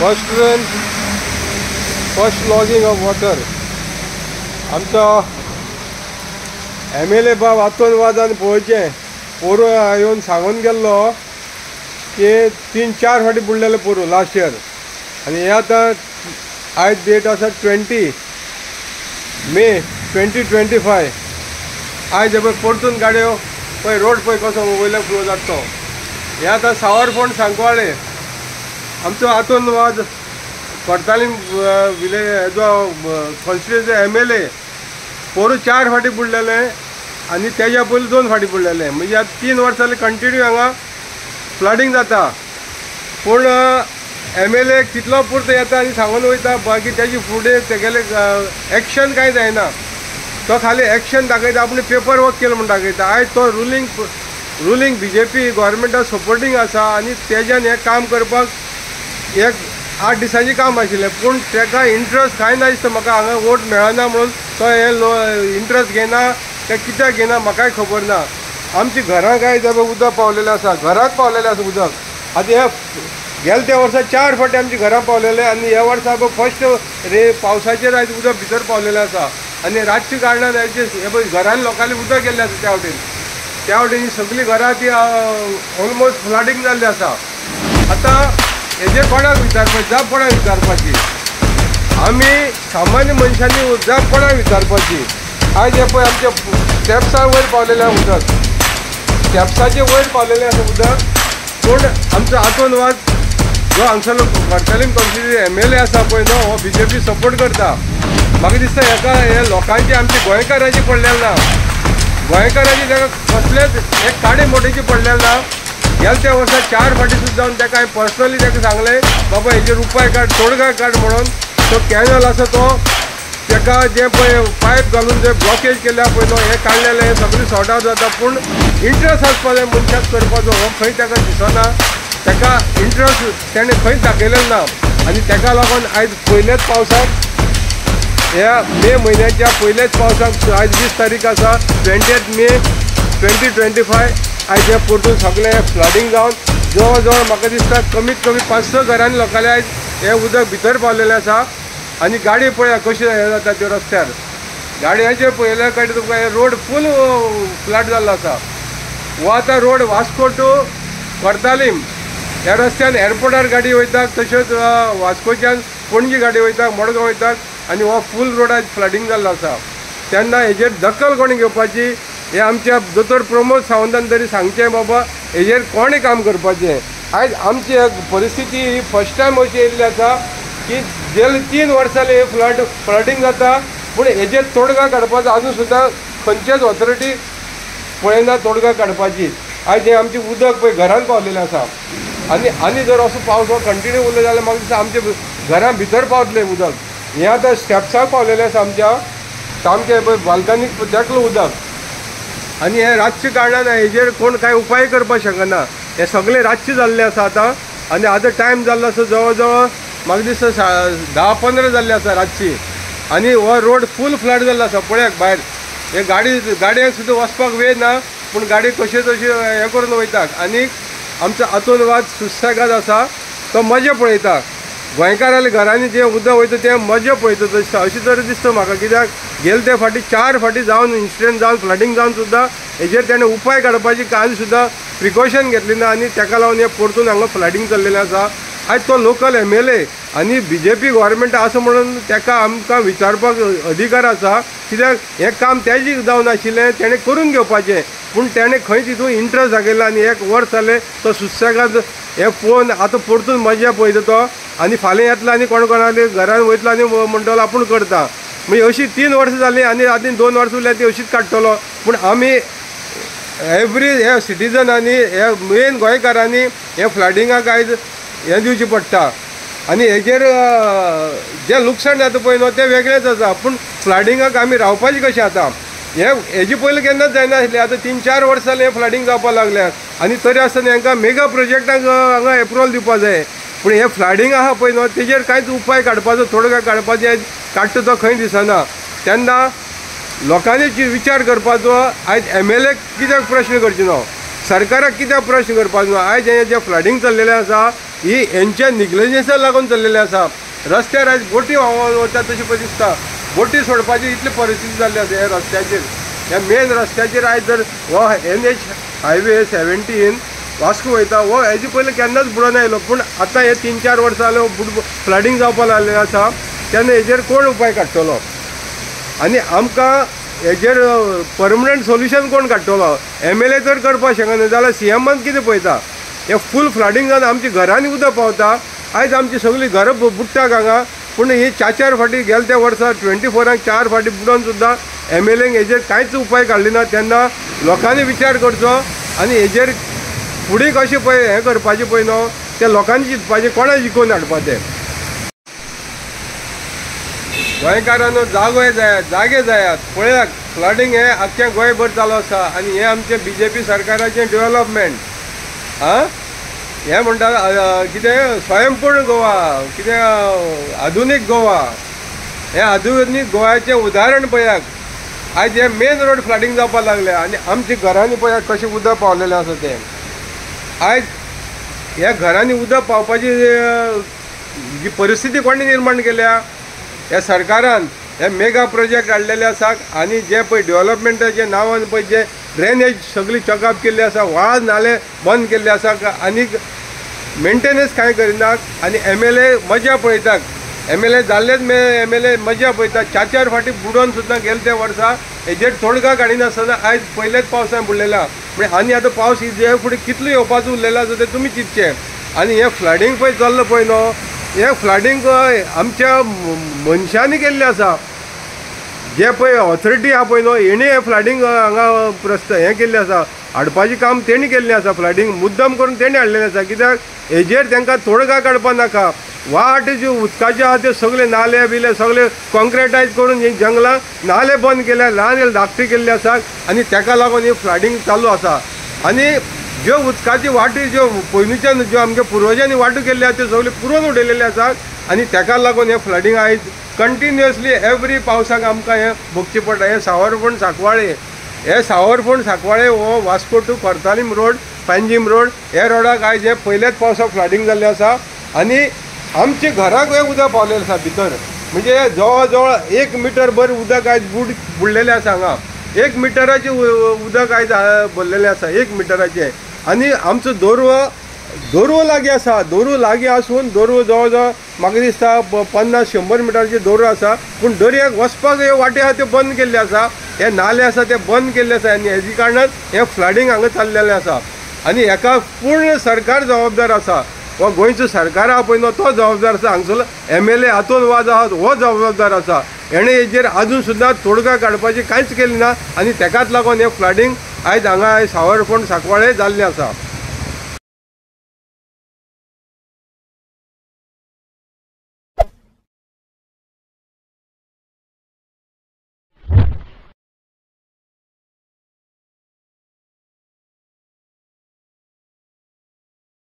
First rain first logging off water आमचो MLA बाब वाचून वाजान पळोवचें पोरू येवन सांगून गेल्लो की 3-4 फाटी बुडलेले पोरू लास्ट इयर आनी हे आतां आयज डेट आसा 20 मे 2025 आयज पळय परतून गाडयो पळय रोड पळय कसो वयल्यान फ्लो जाता तो हे आतां सावरफोंड सांकवाळे आमचो हातून वाज कोर्तालीम विलेज हेजो कॉन्स्टिट्युएन्सी MLA पोरू 4 फाटी बुडलेले आनी तेज्या पयलीं 2 फाटी बुडलेले म्हणजे आतां 3 वर्सां जालीं कंटिन्यू हांगा फ्लडिंग जाता पूण MLA कितलो पुरतो येता आनी सांगून वयता बाकी तेजे फुडें तेगेले एक्शन कांय जायना तो खाली एक्शन दाखयता आपणें पेपर वर्क केलो म्हूण दाखयता आयज तो रुलींग BJP गव्हर्मेंटा सपोर्टींग आसा आनी तेज्यान हें काम करपाक एक 8 दिसांचें काम आशिल्लें पूण तेका इंट्रस्ट कांय ना दिसता म्हाका हांगा वोट मेळना म्हणून तो हे इंट्रस्ट घेना काय कित्याक घेना म्हाकाय खबर ना आमची घरां काय उदक पावलेलें आसा घराक पावलेलें आसा उदक आतां हे गेल्या त्या वर्सा 4 फाटी आमची घरां पावलेले आनी ह्या वर्सा फर्स्ट पावसाचेर आयज उदक भितर पावलेलें आसा आनी रातच्या कारणान हे पळय घरान लोकांनी उदक गेल्लें आसा त्या वटेन सगळीं घरां ती ऑलमोस्ट फ्लडिंग जाल्ली आसा आतां हेजेर कोणाक विचारपाची जाप कोणाक विचारपाची आमी सामान्य मनशांनी जाप कोणाक विचारपाची आयज हे पळय आमच्या स्टेप्सा वयर पावलेलें उदक स्टेप्साचे वयर पावलेलें आसा उदक पूण आमचो हातून वाज जो हांगसरलो कोर्तालीम कॉन्स्टिट्युएन्सी MLA आसा पळय न्हू हो BJP सपोर्ट करता म्हाका दिसता हेका हे लोकांची आमची गोंयकारांची पडलेलें ना गोंयकारांची ताका कसलेच एक काडे मोठेची पडलेलें ना गेल्या त्या वर्सा 4 फाटी सुद्दां जावन ताका हांवें पर्सनली ताका सांगलें बाबा हेजेर उपाय काड तोडगा काड म्हणून तो कॅनल आसा तो ताका जे पळय पायप घालून जे ब्लॉकेज केल्या पळय न्हू हें काडलेलें हें सगळें सॉर्ट आवट जाता पूण इंट्रस्ट आसपा जाय मनशाक करपाचो हो खंय ताका दिसना ताका इंट्रस्ट तेणें खंयच दाखयलेलो ना आनी ताका लागून आयज पयलेच पावसाक ह्या मे म्हयन्याच्या पयलेच पावसाक आयज 20 तारीख आसा 20 मे 2025 आयज हे परतून सगळें फ्लडिंग जावन जवळ जवळ म्हाका दिसता कमीत कमी 5-6 घरांनी लोकांनी आयज हें उदक भितर पावलेलें आसा आनी गाडी पळया कशी हें जाता त्यो रस्त्यार गाडयांचेर पळयल्या काय तुका हे रोड फूल फ्लड जाल्लो आसा हो आतां रोड वास्को टू कोर्तालीम ह्या रस्त्यान एअरपोर्टार गाडी वयता तश्योच वास्कोच्यान पणजी गाडी वयता मडगांव वयतात आनी हो फूल रोड आयज फ्लडिंग जाल्लो आसा तेन्ना हेजेर दखल कोणी घेवपाची हे आमच्या दोतोर प्रमोद सावंतान तरी सांगचें बाबा हेजेर कोणें काम करपाचें आयज आमची परिस्थिती ही फर्स्ट टायम अशी येयल्ली आसा की गेले 3 वर्सां हे फ्लडिंग जाता पूण हेजेर तोडगा काडपाचो अजून सुद्दां खंयचेच ऑथॉरिटी पळयना तोडगा काडपाची आयज हें आमचें उदक पळय घरान पावलेलें आसा आनी जर असो पावस हो कंटिन्यू उरलो जाल्यार म्हाका दिसता आमच्या घरां भितर पावतलें उदक हें आतां स्टेप्साक पावलेलें आसा आमच्या सामकें पळय बाल्कनीक तेकलो उदक आनी हें रातचे कारणान हेजेर कोण कांय उपाय करपाक शकना हें सगळें रातचें जाल्लें आसा आतां आनी आतां टायम जाल्लो आसा जवळ जवळ म्हाका दिसता 10-15 जाल्ली आसा रातची आनी हो रोड फूल फ्लड जाल्लो आसा पळयात भायर हे गाडयांक सुद्दां वचपाक वेळ ना पूण गाडी कशे तशी हें करून वयतात आनी आमचो हातून वाज सुसेगाद आसा तो मजा पळयता गोंयकारांनी घरांनी जें उदक वयता तें मजा पळयता तशें अशें तरी दिसता म्हाका कित्याक गेले ते फाटी 4 फाटी जावन इन्सिडेंट जावन फ्लडिंग जावन सुद्दां हेजेर तेणें उपाय काडपाची कांय सुद्दां प्रिकॉशन घेतली ना आनी ताका लागून हे परतून हांगा फ्लडिंग चल्लेलें आसा आयज तो लोकल MLA आनी BJP गव्हर्मेंट आसा म्हणून ताका आमकां विचारपाक अधिकार आसा कित्याक हें काम तेजी जावन आशिल्लें तेणें करून घेवपाचें पूण तेणें खंय तितून इंट्रस्ट दाखयला आनी 1 वर्स जालें तो सुसेगाद हे पळोवन आतां परतून मजा पळयता तो आनी फाल्यां येतलो आनी कोणाली घरान वयतलो आनी म्हणटलो आपूण करता म्हणजे अशी 3 वर्सां जालीं आनी आतां 2 वर्सां उरल्या ती अशीच काडटलो पूण आमी एवरी हे सिटीजनांनी हे मेन गोंयकारांनी हे फ्लडिंगाक आयज हें दिवचें पडटा आनी हेजेर जें लुकसाण जाता पळय न्हू तें वेगळेंच आसा पूण फ्लडिंगाक आमी रावपाचें कशें आतां हेजी पयलीं केन्नाच जायना आसलें आतां 3-4 वर्सां जालीं हें फ्लडिंग जावपाक लागल्यात आनी तरी आसतना हांकां मेगा प्रोजेक्टाक हांगा एप्रुवल दिवपा जाय पूण हे फ्लडिंग आहा पळय न्हू तेजेर कांयच उपाय काडपाचो तोडगा काडपाचें आयज काडटा तो खंय दिसना तेन्ना लोकांनी विचार करपाचो आयज MLA कित्याक प्रश्न करचे न्हू सरकाराक कित्याक प्रश्न करपाचो न्हू आयज हें जें फ्लडिंग चल्लेलें आसा ही हेंच्या निग्लिजन्सा लागून चल्लेले आसा. रस्त्यार आयज बोटी व्हांवून वता तशी पळय दिसता. बोटी सोडपाची इतली परिस्थिती जाल्ली आसा ह्या रस्त्याचेर. ह्या मेन रस्त्याचेर आयज जर हो NH हायवे 17 वास्को वयता हो हेजे पयलीं केन्नाच बुडोन आयलो. पूण आतां हे 3-4 वर्सां जाले फ्लडींग जावपा लागलें आसा. तेन्ना हेजेर कोण उपाय काडटलो आनी आमकां हेजेर परमनंट सोल्युशन कोण काडटलो? MLA तर करपाक शकना जाल्यार CMान कितें पळयता? हे फूल फ्लडींग जावन आमच्या घरांनी उदक पावता. आयज आमची सगळीं घरां बुडटा हांगा. पूण ही 4 फावटी गेल्या त्या वर्सा 24 4 फावटी बुडोवन सुद्दां MLAंक हेजेर कांयच उपाय काडले ना. तेन्ना लोकांनी विचार करचो आनी हेजेर फुडें कशें पळय हें करपाचें पळय न्हू तें लोकांनी चिंतपाचें, कोणा जिखून हाडपाचें. गोंयकारांनो जागे जायात. पळयात फ्लडींग हें आख्ख्या गोंयभर चालू आसा आनी हें आमचें BJP सरकाराचें डेव्हलपमेंट. हें म्हणटा कितें स्वयंपूर्ण गोवा, कितें आधुनीक गोवा. हें आधुनीक गोव्याचें उदाहरण पळयात. आयज हे मेन रोड फ्लडींग जावपाक लागले आनी आमच्या घरांनी पळयात कशें उदक पावलेलें आसा तें. आयज ह्या घरांनी उदक पावपाची जी परिस्थिती कोणी निर्माण केल्या? ह्या सरकारान हे मेगा प्रोजेक्ट हाडलेले आसा आनी जे पळय डेव्हलपमेंटाच्या नांवान पळय जे ड्रेनेज सगळी चॉकअप केल्ली आसा, व्हाळ नाले बंद केल्ले आसा आनी मेंटेनन्स कांय करिनात. आनी MLA मजा पळयतात. MLA जाल्लेच MLA मजा पळयतात. 4 फावटी बुडोवन सुद्दां गेले त्या वर्सा हेजेर तोडगा काडिनासतना आयज पयलेच पावसान बुडलेला. म्हणजे आनी आतां पावस हे फुडें कितलो येवपाचो उरलेलो आसा तें तुमी चिंतचें. आनी हें फ्लडींग पळय चल्लां पळय न्हू, हें फ्लडींग आमच्या मनशांनी केल्लें आसा. जे पळय ऑथॉरिटी आहा पळय न्हू हेणी हें फ्लडींग हांगा हें केल्लें आसा. हाडपाचें काम तेणी केल्लें आसा. फ्लडींग मुद्दम करून तेणी हाडलेलें आसा. कित्याक हेजेर तांकां तोडगा काडपाक नाका. वाट ज्यो उदकाचे आहा ते सगळे नाले बिले सगळे कॉन्क्रिटायज करून ही जंगलां नाले बंद केल्या, ल्हान धाकटे केल्ले आसात आनी ताका लागून ही फ्लडींग चालू आसा. आनी ज्यो उदकाची वाटी ज्यो पयलींच्यान ज्यो आमच्या पुर्वजांनी वाटो केल्ले आसा त्यो सगळे पुरोवन उडयलेले आसात आनी ताका लागून हे फ्लडींग आयज कंटिन्युअसली एवरी पावसाक आमकां हें भोगचें पडटा. हे सावरफोंड सांकवाळे, हे सावरफोंड सांकवाळे हो Vasco to Cortalim road, Panjim road, हे रोडाक आयज हे पयलेच पावसाक फ्लडींग जाल्लें आसा आनी आमच्या घराक हे उदक पावलेलें आसा भितर. म्हणजे जवळ जवळ 1 मिटर भर उदक आयज बुडलेलें आसा हांगा. 1 मिटराचें उदक आयज भरलेलें आसा 1 मिटराचें. आनी आमचो दोरवो लागीं आसा. दोरवो लागीं आसून दोरवो जवळ जवळ म्हाका दिसता 50-100 मिटराचे दोरवो आसा. पूण दर्याक वचपाक हे वाटे आहा त्यो बंद केल्ले आसा. हे नाले आसा ते बंद केल्ले आसा आनी हेजे कारणान हें फ्लडींग हांगा चाललेलें आसा. आनी हेका पूर्ण सरकार जबाबदार आसा. हो गोंयचो सरकार आहा पळय न्हू तो जबाबदार आसा. हांगसरलो MLA हातून वाज आहा हो जबाबदार आसा. हेणें हेजेर आजून सुद्दां तोडगा काडपाची कांयच केली ना आनी तेकाच लागून हें फ्लडींग आयज हांगा सावरफोंड सांकवाळे जाल्लें आसा.